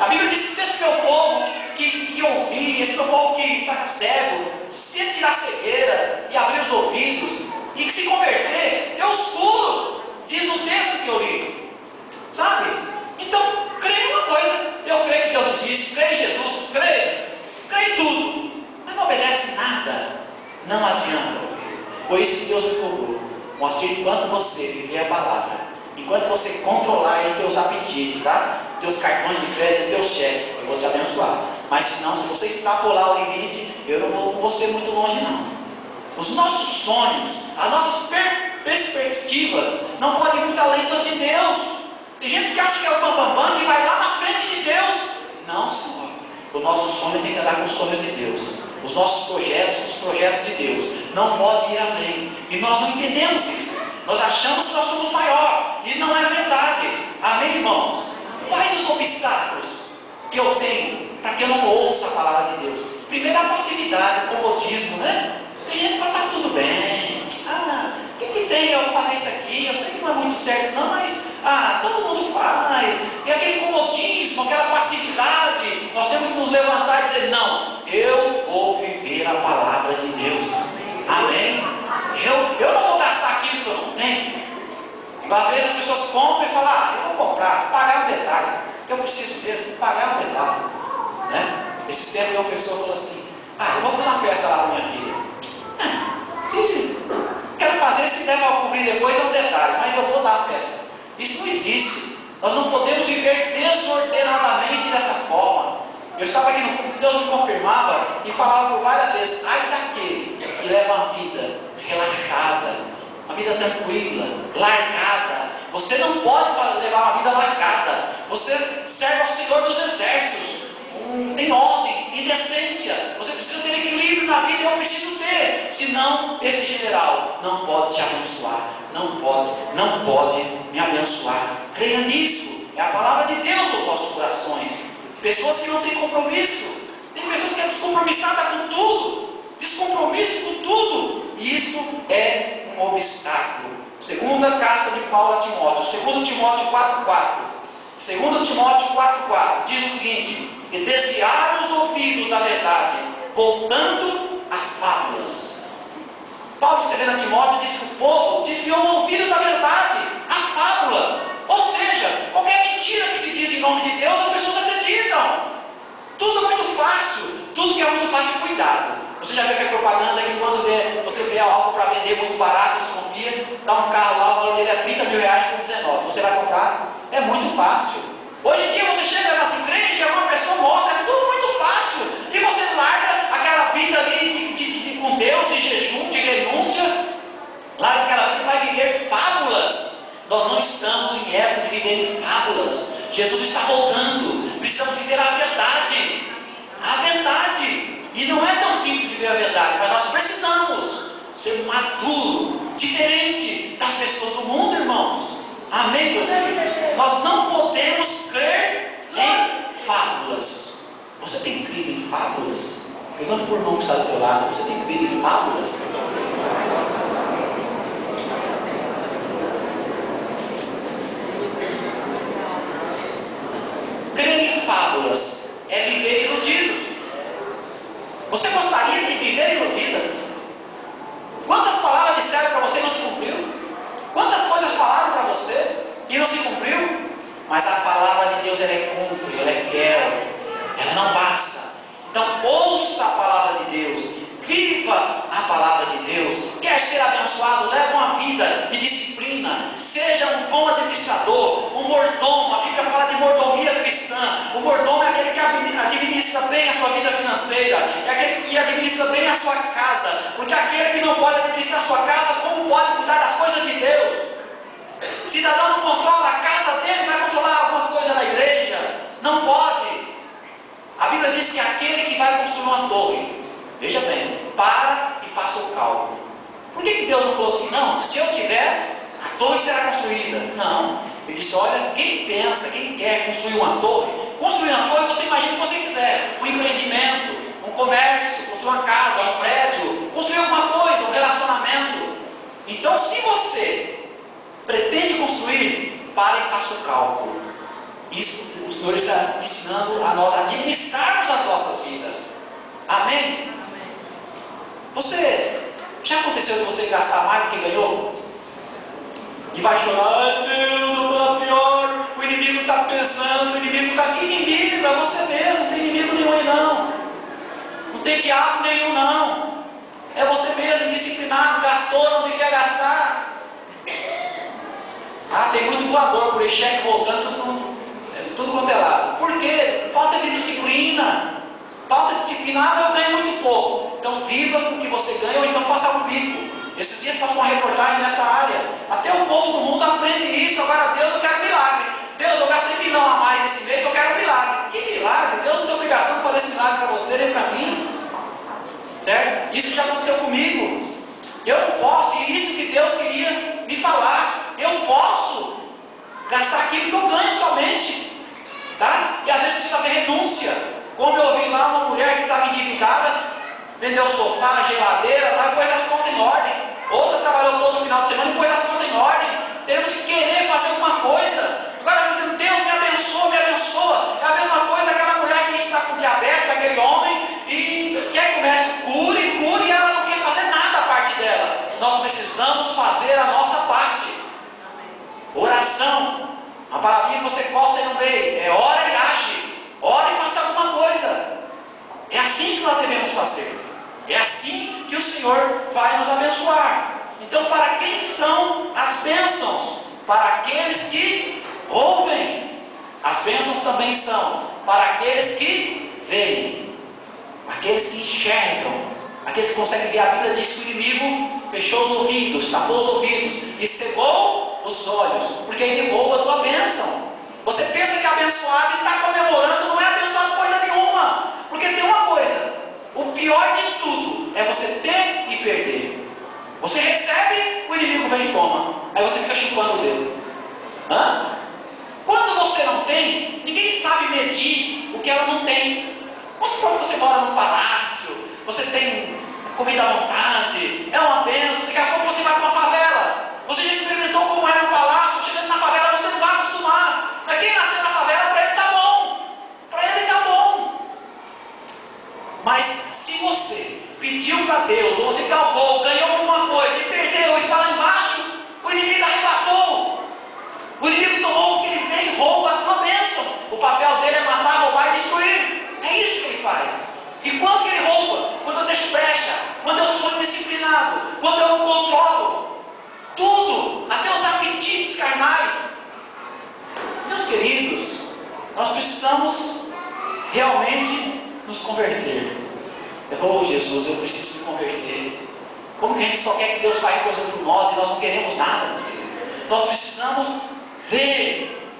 A Bíblia diz que esse meu povo que ouvir, esse meu povo que está cego, se tirar a cegueira e abrir os ouvidos e que se converter, eu os curo, diz o texto que eu li. Sabe? Então, creia em uma coisa, eu creio que Deus existe, creio em Jesus, creio em tudo, mas não obedece nada, não adianta. Foi isso que Deus me cobrou. Mostre enquanto você viver a palavra, enquanto você controlar aí teus apetites, tá? Teus cartões de crédito, teu cheque, eu vou te abençoar. Mas senão, se você extrapolar o limite, eu não vou com você muito longe não. Os nossos sonhos, as nossas perspectivas não podem ir muito além das de Deus. Tem gente que acha que é o bambambam que vai lá na frente de Deus. Não, Senhor. O nosso sonho tem que andar com os sonhos de Deus. Os nossos projetos, os projetos de Deus. Não pode ir além. E nós não entendemos isso. Nós achamos que nós somos maior. E não é verdade. Amém, irmãos? Quais os obstáculos que eu tenho para que eu não ouça a palavra de Deus? Primeiro, a passividade, o comodismo, né? Tem gente que fala, tá tudo bem. O que tem eu fazer isso aqui? Eu sei que não é muito certo, não, mas todo mundo faz. E aquele comodismo, aquela passividade, nós temos que nos levantar e dizer, não, eu vou viver a palavra de Deus. Amém? Eu não vou gastar aquilo que eu não tenho. Às vezes as pessoas compram e falam, eu vou comprar, pagar um detalhe. Eu preciso mesmo pagar um detalhe. Né? Esse tempo uma pessoa falou assim, eu vou fazer uma festa lá com minha filha. Quero fazer, se der para cobrir depois é um detalhe, mas eu vou dar a festa. Isso não existe. Nós não podemos viver desordenadamente dessa forma. Eu estava aqui no culto, Deus me confirmava e falava por várias vezes, ai daquele que leva uma vida relaxada, uma vida tranquila, largada. Você não pode levar uma vida largada. Você serve ao Senhor dos Exércitos, em ordem, em decência. Você precisa ter equilíbrio na vida, eu preciso ter. Senão, esse general não pode te abençoar. Não pode me abençoar. Creia nisso. É a palavra de Deus nos nossos corações. Pessoas que não têm compromisso. Tem pessoas que é descompromissada com tudo. Descompromisso com tudo. E isso é um obstáculo. Segunda carta de Paulo a Timóteo. 2 Timóteo 4,4. 2 Timóteo 4,4 diz o seguinte: e desviar os ouvidos da verdade, voltando a fábulas. Paulo, escrevendo a Timóteo, diz que o povo desviou o ouvido da verdade, a fábula. Ou seja, qualquer mentira que se diz em nome de Deus, as pessoas acreditam. Tudo é muito fácil, tudo que é muito fácil, cuidado. Você já viu que a propaganda que quando você vê algo para vender muito barato, desconfia, dá um carro lá, o valor dele é 30 mil reais por 19. Você vai comprar? É muito fácil. Hoje em dia você chega nas igrejas, uma pessoa mostra, é tudo muito fácil. E você larga aquela vida ali com Deus, de jejum, de renúncia, larga aquela vida e vai viver fábulas. Nós não estamos em época de viver em fábulas. Jesus está voltando. Precisamos viver a verdade. A verdade. E não é tão simples viver a verdade, mas nós precisamos ser maduro, diferente das pessoas do mundo, irmãos. Amém, vocês? Nós não podemos crer em fábulas. Você tem crido em fábulas? Pergunta por irmão que está do teu lado. Você tem crido em fábulas? Crer em fábulas é viver iludido. Você gostaria de viver iludida? Quantas palavras disseram para você e não se cumpriu? Quantas coisas falaram para você e não se cumpriu? Mas a palavra de Deus, ela é cumpre, ela é fiel, ela não basta. Então ouça a palavra de Deus, viva a palavra de Deus. Quer ser abençoado? Leve uma vida de disciplina. Seja um bom administrador, um mordomo. A Bíblia fala de mordomia cristã. O mordomo é aquele que administra bem a sua vida financeira, é aquele que administra bem a sua casa. Porque aquele que não pode administrar a sua casa, como pode cuidar das coisas de Deus? O cidadão não controla a casa dele, vai controlar alguma coisa na igreja? Não pode. A Bíblia diz que aquele que vai construir uma torre, veja bem, para e faça o cálculo. Por que Deus não falou assim, não, se eu tiver, a torre será construída? Não. Ele disse, olha, quem pensa, quem quer construir uma torre você imagina o que você quiser. Um empreendimento, um comércio, construir uma casa, um prédio, construir alguma coisa, um relacionamento. Então, se você pretende construir, pare e faça o cálculo. Isso o Senhor está ensinando a nós a administrarmos as nossas vidas. Amém? Já aconteceu de você gastar mais do que ganhou? E vai chorar, ai Deus, eu estou pior, o inimigo está pesando, o inimigo está... Que inimigo? É você mesmo, não tem inimigo nenhum aí não. Não tem diabo nenhum não. É você mesmo, indisciplinado, gastou, não tem que gastar. Tem muito voador por aí, cheque voltando, tudo quanto é lado. Por quê? Falta de disciplina. Falta de disciplina, eu ganho muito pouco. Então viva com o que você ganha, ou então faça algo rico. Esses dias passou uma reportagem nessa área. Até o povo do mundo aprende isso. Agora, Deus, eu quero milagre. Deus, eu gastei $1 milhão a mais esse mês, eu quero milagre. Que milagre? Deus não tem obrigação de fazer esse milagre para você, nem para mim. Certo? Isso já aconteceu comigo. Eu não posso, e isso que Deus queria me falar. Eu posso gastar aquilo que eu ganho somente. Tá? E às vezes precisa ter renúncia. Como eu ouvi lá uma mulher que estava endividada, vendeu o sofá, a geladeira, lá, e pôs as contas em ordem. Outra trabalhou todo o final de semana e pôs as contas em ordem. Temos que querer fazer alguma coisa. Agora, dizendo, Deus me abençoa, me abençoa. É a mesma coisa aquela mulher que está com diabetes, aquele homem, e quer que o médico cure, e ela não quer fazer nada a parte dela. Nós precisamos fazer a nossa parte. Oração. A palavrinha que você corta e não vê. Ora e age. Ora e faça alguma coisa. É assim que nós devemos fazer. É assim que o Senhor vai nos abençoar. Então, para quem são as bênçãos? Para aqueles que ouvem. As bênçãos também são para aqueles que veem. Aqueles que enxergam. Aqueles que conseguem ver. A Bíblia diz que o inimigo fechou os ouvidos, tapou os ouvidos e cegou os olhos, porque ele rouba a tua bênção. Você pensa que abençoado está comemorando, não é abençoado coisa nenhuma. Porque tem uma coisa, o pior de tudo é você ter e perder. Você recebe, o inimigo vem e toma. Aí você fica chupando o dedo. Quando você não tem, ninguém sabe medir o que ela não tem. Vamos supor que você mora num palácio, você tem comida à vontade, é uma bênção, daqui a pouco você vai para uma favela. Você já experimentou como era no palácio, chegando na favela você não vai acostumar. Mas quem nasceu na favela, para ele está bom. Para ele está bom. Mas se você pediu para Deus, ou você galgou, ganhou alguma coisa e perdeu, está lá embaixo, o inimigo arrebatou. O inimigo tomou o que ele fez, rouba a sua bênção. O papel dele é matar, roubar e destruir. É isso que ele faz. E quando que ele rouba? Quando eu deixo brecha, quando eu sou indisciplinado, quando eu não controlo tudo, até os apetites carnais. Meus queridos, nós precisamos realmente nos converter. Jesus, eu preciso me converter. Como que a gente só quer que Deus faça coisa por nós e nós não queremos nada? Nós precisamos ver